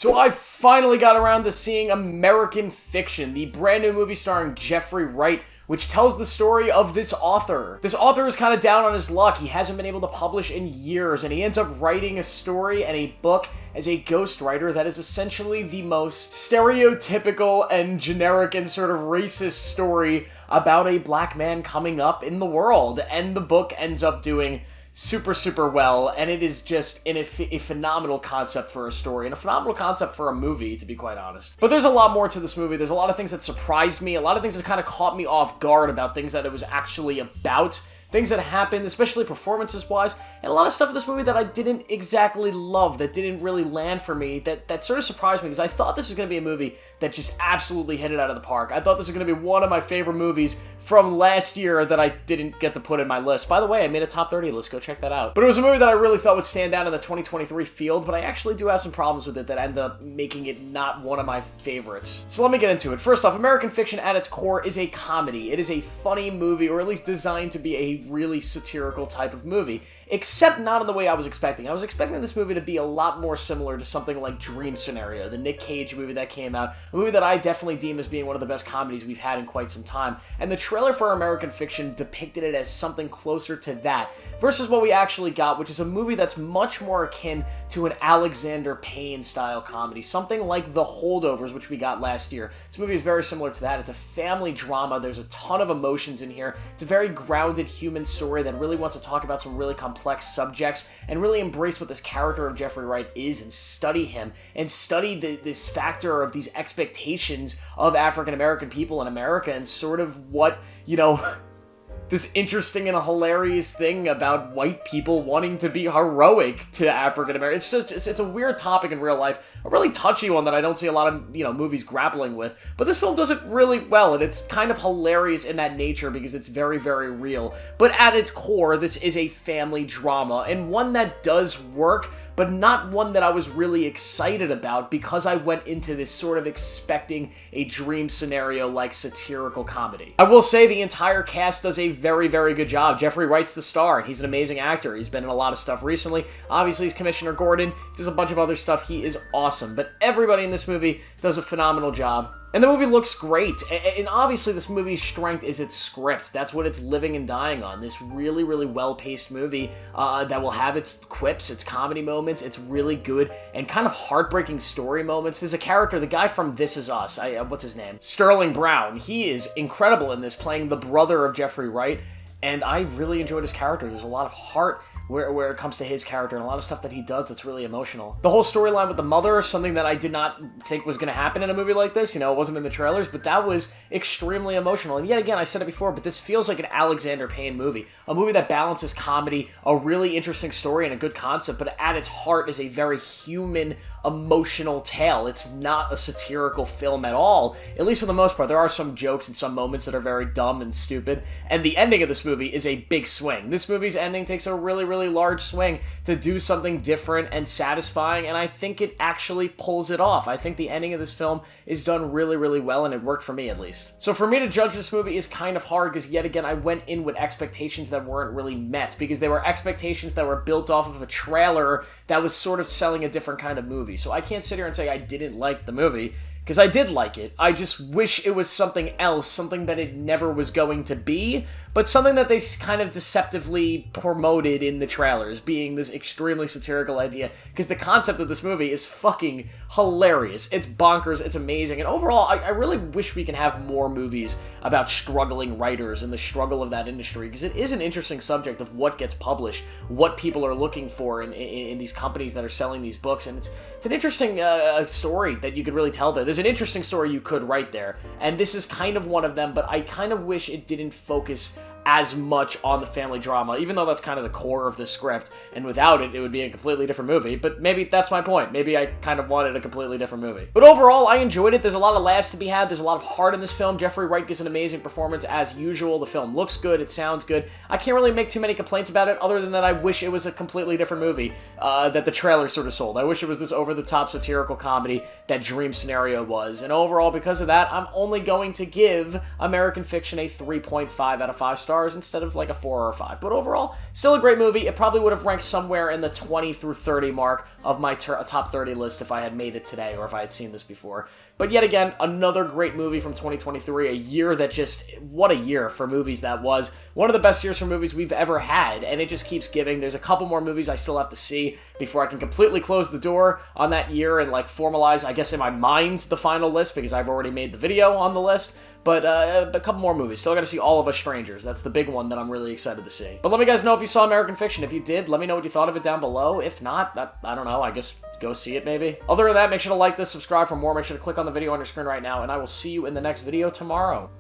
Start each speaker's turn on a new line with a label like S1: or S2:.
S1: So I finally got around to seeing American Fiction, the brand new movie starring Jeffrey Wright, which tells the story of this author. This author is kind of down on his luck. He hasn't been able to publish in years, and he ends up writing a story and a book as a ghostwriter that is essentially the most stereotypical and generic and sort of racist story about a black man coming up in the world. And the book ends up doing super well, and it is just a phenomenal concept for a story, and a phenomenal concept for a movie, to be quite honest. But there's a lot more to this movie. There's a lot of things that surprised me, a lot of things that kind of caught me off guard about things that it was actually about, things that happened, especially performances-wise, and a lot of stuff in this movie that I didn't exactly love, that didn't really land for me, that sort of surprised me, because I thought this was going to be a movie that just absolutely hit it out of the park. I thought this was going to be one of my favorite movies from last year that I didn't get to put in my list. By the way, I made a top 30 list, go check that out. But it was a movie that I really thought would stand out in the 2023 field, but I actually do have some problems with it that ended up making it not one of my favorites. So let me get into it. First off, American Fiction at its core is a comedy. It is a funny movie, or at least designed to be a really satirical type of movie, except not in the way I was expecting. I was expecting this movie to be a lot more similar to something like Dream Scenario, the Nick Cage movie that came out, a movie that I definitely deem as being one of the best comedies we've had in quite some time, and the trailer for American Fiction depicted it as something closer to that, versus what we actually got, which is a movie that's much more akin to an Alexander Payne-style comedy, something like The Holdovers, which we got last year. This movie is very similar to that. It's a family drama. There's a ton of emotions in here. It's a very grounded human story that really wants to talk about some really complex subjects and really embrace what this character of Jeffrey Wright is and study him and study this factor of these expectations of African-American people in America and sort of what, you know, this interesting and hilarious thing about white people wanting to be heroic to African Americans. It's a weird topic in real life, a really touchy one that I don't see a lot of, movies grappling with. But this film does it really well, and it's kind of hilarious in that nature because it's very, very real. But at its core, this is a family drama, and one that does work, but not one that I was really excited about because I went into this sort of expecting a Dream Scenario-like satirical comedy. I will say the entire cast does a very, very good job. Jeffrey Wright's the star, and he's an amazing actor. He's been in a lot of stuff recently. Obviously, he's Commissioner Gordon. There's a bunch of other stuff. He is awesome. But everybody in this movie does a phenomenal job. And the movie looks great, and obviously this movie's strength is its script. That's what it's living and dying on. This really, really well-paced movie that will have its quips, its comedy moments, its really good and kind of heartbreaking story moments. There's a character, the guy from This Is Us, what's his name? Sterling Brown. He is incredible in this, playing the brother of Jeffrey Wright, and I really enjoyed his character. There's a lot of heart where it comes to his character and a lot of stuff that he does that's really emotional. The whole storyline with the mother is something that I did not think was going to happen in a movie like this. It wasn't in the trailers, but that was extremely emotional. And yet again, I said it before, but this feels like an Alexander Payne movie. A movie that balances comedy, a really interesting story, and a good concept, but at its heart is a very human, emotional tale. It's not a satirical film at all, at least for the most part. There are some jokes and some moments that are very dumb and stupid, and the ending of this movie is a big swing. This movie's ending takes a really, really large swing to do something different and satisfying, and I think it actually pulls it off. I think the ending of this film is done really, really well, and it worked for me at least. So for me to judge this movie is kind of hard because yet again I went in with expectations that weren't really met because they were expectations that were built off of a trailer that was sort of selling a different kind of movie. So I can't sit here and say I didn't like the movie, because I did like it. I just wish it was something else, something that it never was going to be, but something that they kind of deceptively promoted in the trailers, being this extremely satirical idea, because the concept of this movie is fucking hilarious. It's bonkers, it's amazing, and overall, I really wish we can have more movies about struggling writers and the struggle of that industry, because it is an interesting subject of what gets published, what people are looking for in these companies that are selling these books, and it's an interesting story that you could really tell there. There's an interesting story you could write there, and this is kind of one of them, but I kind of wish it didn't focus as much on the family drama, even though that's kind of the core of the script, and without it, it would be a completely different movie, but maybe that's my point. Maybe I kind of wanted a completely different movie. But overall, I enjoyed it. There's a lot of laughs to be had. There's a lot of heart in this film. Jeffrey Wright gives an amazing performance as usual. The film looks good. It sounds good. I can't really make too many complaints about it, other than that I wish it was a completely different movie that the trailer sort of sold. I wish it was this over-the-top satirical comedy that Dream Scenario was, and overall, because of that, I'm only going to give American Fiction a 3.5 out of 5 stars. stars instead of like a 4 or a 5. But overall, still a great movie. It probably would have ranked somewhere in the 20 through 30 mark of my top 30 list if I had made it today or if I had seen this before. But yet again, another great movie from 2023, a year that just, what a year for movies that was. One of the best years for movies we've ever had, and it just keeps giving. There's a couple more movies I still have to see before I can completely close the door on that year and like formalize, I guess in my mind, the final list, because I've already made the video on the list. But a couple more movies. Still got to see All of Us Strangers. That's the big one that I'm really excited to see. But let me guys know if you saw American Fiction. If you did, let me know what you thought of it down below. If not, I don't know. I guess go see it maybe. Other than that, make sure to like this, subscribe for more. Make sure to click on the video on your screen right now, and I will see you in the next video tomorrow.